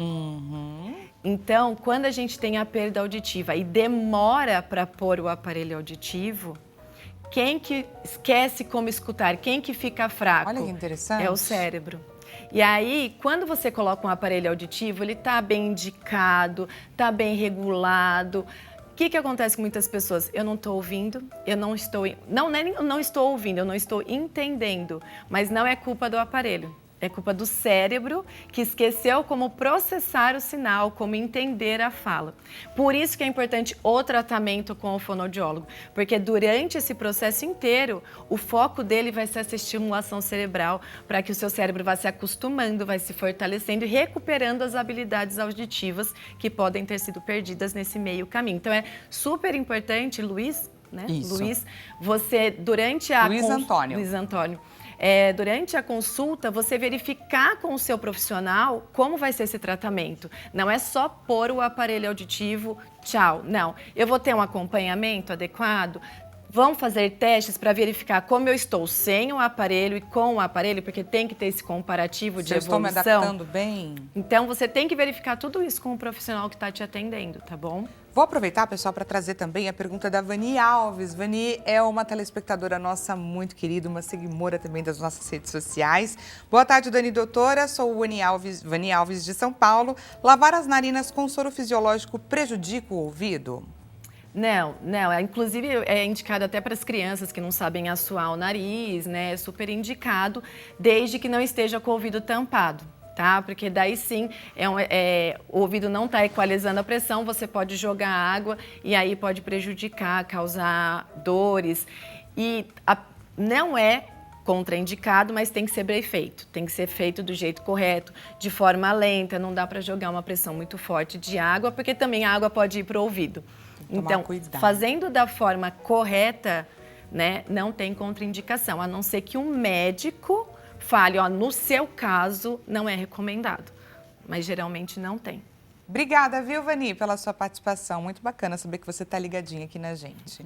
Então, quando a gente tem a perda auditiva e demora para pôr o aparelho auditivo, quem que esquece como escutar, quem que fica fraco? Olha que interessante. É o cérebro. E aí, quando você coloca um aparelho auditivo, ele está bem indicado, está bem regulado. O que acontece com muitas pessoas? Eu não estou ouvindo, eu não estou ouvindo, eu não estou entendendo. Mas não é culpa do aparelho. É culpa do cérebro que esqueceu como processar o sinal, como entender a fala. Por isso que é importante o tratamento com o fonoaudiólogo, porque durante esse processo inteiro, o foco dele vai ser essa estimulação cerebral para que o seu cérebro vá se acostumando, vai se fortalecendo e recuperando as habilidades auditivas que podem ter sido perdidas nesse meio caminho. Então é super importante, Luiz, né? Isso. Luiz, você durante a... Luiz Antônio. Luiz Antônio. Durante a consulta, você verificar com o seu profissional como vai ser esse tratamento. Não é só pôr o aparelho auditivo, tchau. Não, eu vou ter um acompanhamento adequado. Vão fazer testes para verificar como eu estou sem o aparelho e com o aparelho, porque tem que ter esse comparativo de evolução. Eu estou me adaptando bem? Então, você tem que verificar tudo isso com o profissional que está te atendendo, tá bom? Vou aproveitar, pessoal, para trazer também a pergunta da Vani Alves. Vani é uma telespectadora nossa muito querida, uma seguidora também das nossas redes sociais. Boa tarde, Dani doutora. Sou Vani Alves de São Paulo. Lavar as narinas com soro fisiológico prejudica o ouvido? Não. Inclusive é indicado até para as crianças que não sabem assoar o nariz, né? É super indicado, desde que não esteja com o ouvido tampado. Tá? Porque daí sim, o ouvido não está equalizando a pressão, você pode jogar água e aí pode prejudicar, causar dores. E não é contraindicado, mas tem que ser bem feito. Tem que ser feito do jeito correto, de forma lenta, não dá para jogar uma pressão muito forte de água, porque também a água pode ir para o ouvido. Então, fazendo da forma correta, né, não tem contraindicação, a não ser que um médico fale, no seu caso, não é recomendado, mas geralmente não tem. Obrigada, viu, Vani, pela sua participação. Muito bacana saber que você está ligadinha aqui na gente.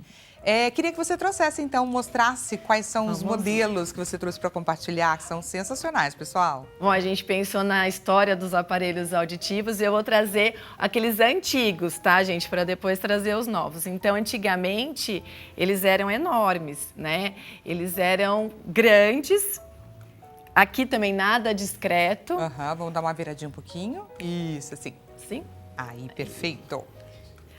Queria que você trouxesse, então, mostrasse quais são os modelos que você trouxe para compartilhar, que são sensacionais, pessoal. Bom, a gente pensou na história dos aparelhos auditivos e eu vou trazer aqueles antigos, tá, gente, para depois trazer os novos. Então, antigamente, eles eram enormes, né? Eles eram grandes. Aqui também nada discreto. Vamos dar uma viradinha um pouquinho. Isso, assim. Sim. Aí, perfeito.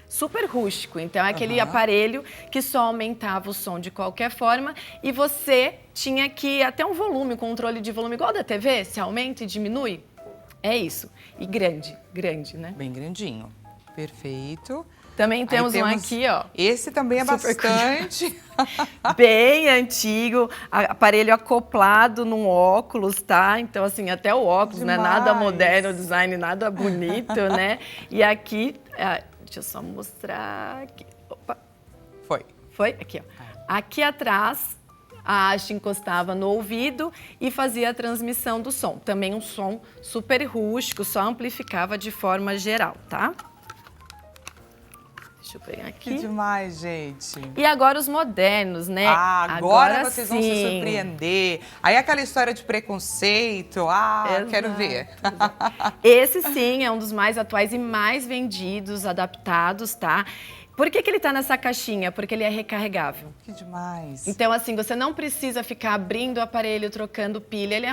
Super rústico. Então, é aquele aparelho que só aumentava o som de qualquer forma e você tinha que até um volume, controle de volume igual da TV, se aumenta e diminui. É isso. E grande, né? Bem grandinho. Perfeito. Também temos um aqui, ó. Esse também é bastante. Bem antigo, aparelho acoplado num óculos, tá? Então, assim, até o óculos, né? Nada moderno, design, nada bonito, né? E aqui, deixa eu só mostrar aqui. Opa. Foi? Aqui, ó. Aqui atrás, a haste encostava no ouvido e fazia a transmissão do som. Também um som super rústico, só amplificava de forma geral, tá? Deixa eu pegar Que aqui. demais, gente. E agora os modernos, né? Agora vocês vão se sim. surpreender. Aí aquela história de preconceito, Exato, quero ver. exato. Esse sim é um dos mais atuais e mais vendidos, adaptados, tá? Por que ele tá nessa caixinha? Porque ele é recarregável. Que demais. Então, assim, você não precisa ficar abrindo o aparelho, trocando pilha. Ele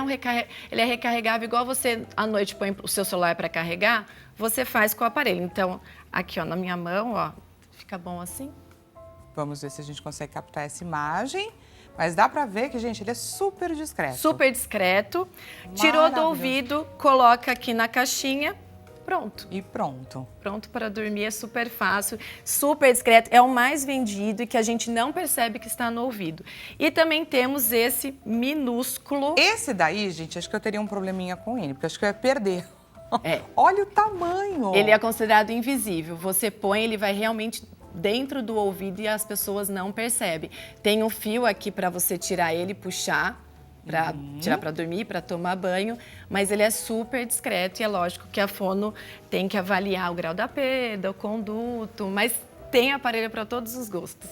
é recarregável, igual você, à noite, põe o seu celular para carregar, você faz com o aparelho. Então, aqui, ó, na minha mão, ó, fica bom assim. Vamos ver se a gente consegue captar essa imagem. Mas dá pra ver que, gente, ele é super discreto. Super discreto. Tirou do ouvido, coloca aqui na caixinha, pronto. E pronto. Pronto para dormir, é super fácil, super discreto. É o mais vendido e que a gente não percebe que está no ouvido. E também temos esse minúsculo. Esse daí, gente, acho que eu teria um probleminha com ele, porque acho que eu ia perder. É. Olha o tamanho. Ele é considerado invisível. Você põe, ele vai realmente dentro do ouvido e as pessoas não percebem. Tem um fio aqui para você tirar ele, puxar, para tirar para dormir, para tomar banho, mas ele é super discreto e é lógico que a fono tem que avaliar o grau da perda, o conduto, mas tem aparelho para todos os gostos.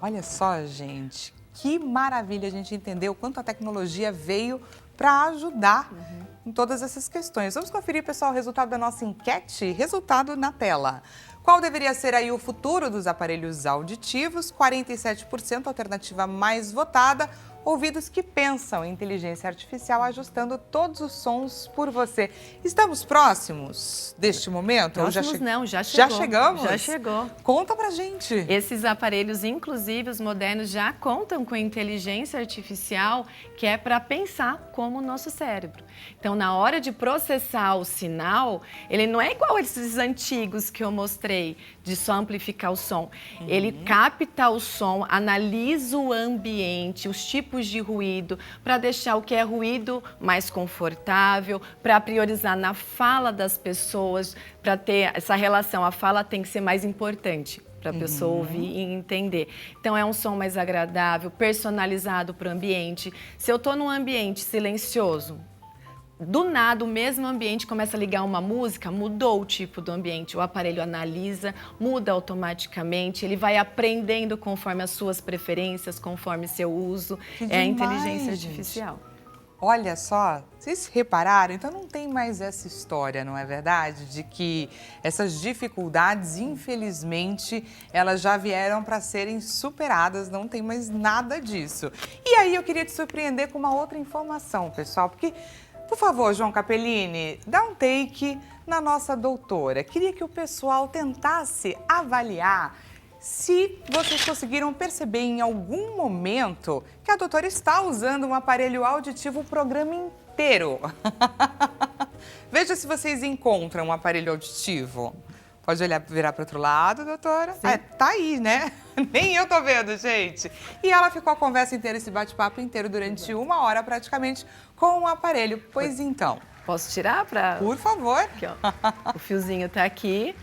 Olha só, gente, que maravilha a gente entender o quanto a tecnologia veio para ajudar em todas essas questões. Vamos conferir, pessoal, o resultado da nossa enquete? Resultado na tela. Qual deveria ser aí o futuro dos aparelhos auditivos? 47%, alternativa mais votada. Ouvidos que pensam em inteligência artificial ajustando todos os sons por você. Estamos próximos deste momento? Próximos não, já chegou. Já chegamos? Já chegou. Conta pra gente. Esses aparelhos, inclusive os modernos, já contam com inteligência artificial que é para pensar como o nosso cérebro. Então, na hora de processar o sinal, ele não é igual esses antigos que eu mostrei, de só amplificar o som. Ele capta o som, analisa o ambiente, os tipos de ruído, para deixar o que é ruído mais confortável, para priorizar na fala das pessoas, para ter essa relação. A fala tem que ser mais importante para a pessoa ouvir e entender. Então, é um som mais agradável, personalizado para o ambiente. Se eu estou num ambiente silencioso, do nada, o mesmo ambiente começa a ligar uma música, mudou o tipo do ambiente. O aparelho analisa, muda automaticamente, ele vai aprendendo conforme as suas preferências, conforme seu uso. É a inteligência artificial. Olha só, vocês repararam? Então não tem mais essa história, não é verdade? De que essas dificuldades, infelizmente, elas já vieram para serem superadas, não tem mais nada disso. E aí eu queria te surpreender com uma outra informação, pessoal, porque... Por favor, João Capellini, dá um take na nossa doutora. Queria que o pessoal tentasse avaliar se vocês conseguiram perceber em algum momento que a doutora está usando um aparelho auditivo o programa inteiro. Veja se vocês encontram um aparelho auditivo. Pode olhar, virar para o outro lado, doutora? Tá aí, né? Nem eu tô vendo, gente. E ela ficou a conversa inteira, esse bate-papo inteiro, durante 1 hora praticamente, com o aparelho. Pois então. Posso tirar para... Por favor. Aqui, ó. O fiozinho tá aqui.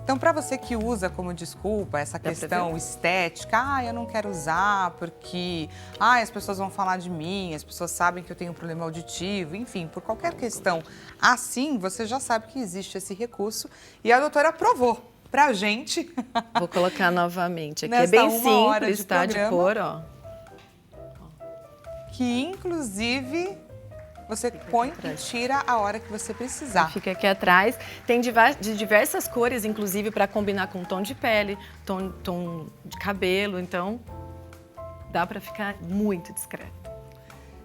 Então, para você que usa como desculpa essa questão estética, eu não quero usar porque as pessoas vão falar de mim, as pessoas sabem que eu tenho um problema auditivo, enfim, por qualquer questão assim, você já sabe que existe esse recurso e a doutora aprovou pra gente. Vou colocar novamente aqui. É Nessa bem 1 hora simples, de tá? De programa. cor, ó. Que, inclusive, você põe e tira a hora que você precisar. Fica aqui atrás. Tem de diversas cores, inclusive, para combinar com tom de pele, tom de cabelo. Então, dá para ficar muito discreto.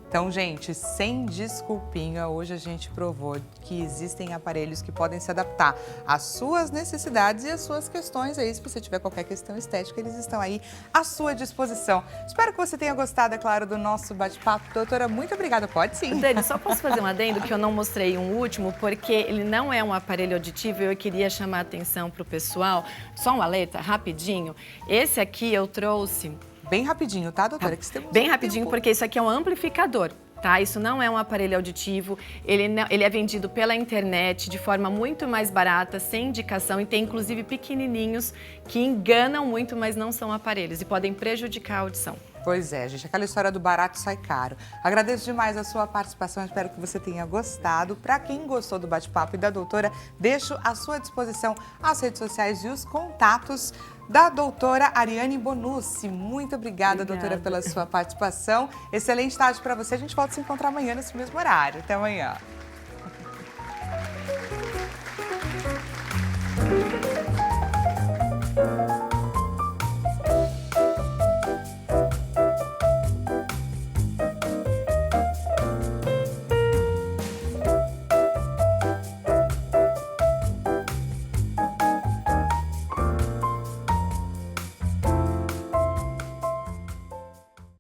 Então, gente, sem desculpinha, hoje a gente provou que existem aparelhos que podem se adaptar às suas necessidades e às suas questões aí. Se você tiver qualquer questão estética, eles estão aí à sua disposição. Espero que você tenha gostado, é claro, do nosso bate-papo. Doutora, muito obrigada. Pode sim. Dani, só posso fazer um adendo que eu não mostrei um último, porque ele não é um aparelho auditivo e eu queria chamar a atenção para o pessoal. Só um alerta, rapidinho. Esse aqui eu trouxe... Bem rapidinho, tá, doutora? Que Bem rapidinho, porque isso aqui é um amplificador. tá? Isso não é um aparelho auditivo, ele é vendido pela internet de forma muito mais barata, sem indicação, e tem inclusive pequenininhos que enganam muito, mas não são aparelhos e podem prejudicar a audição. Pois é, gente, aquela história do barato sai caro. Agradeço demais a sua participação, espero que você tenha gostado. Para quem gostou do bate-papo e da doutora, deixo à sua disposição as redes sociais e os contatos da doutora Ariane Bonucci. Muito obrigada, doutora, pela sua participação. Excelente tarde para você. A gente volta a se encontrar amanhã nesse mesmo horário. Até amanhã.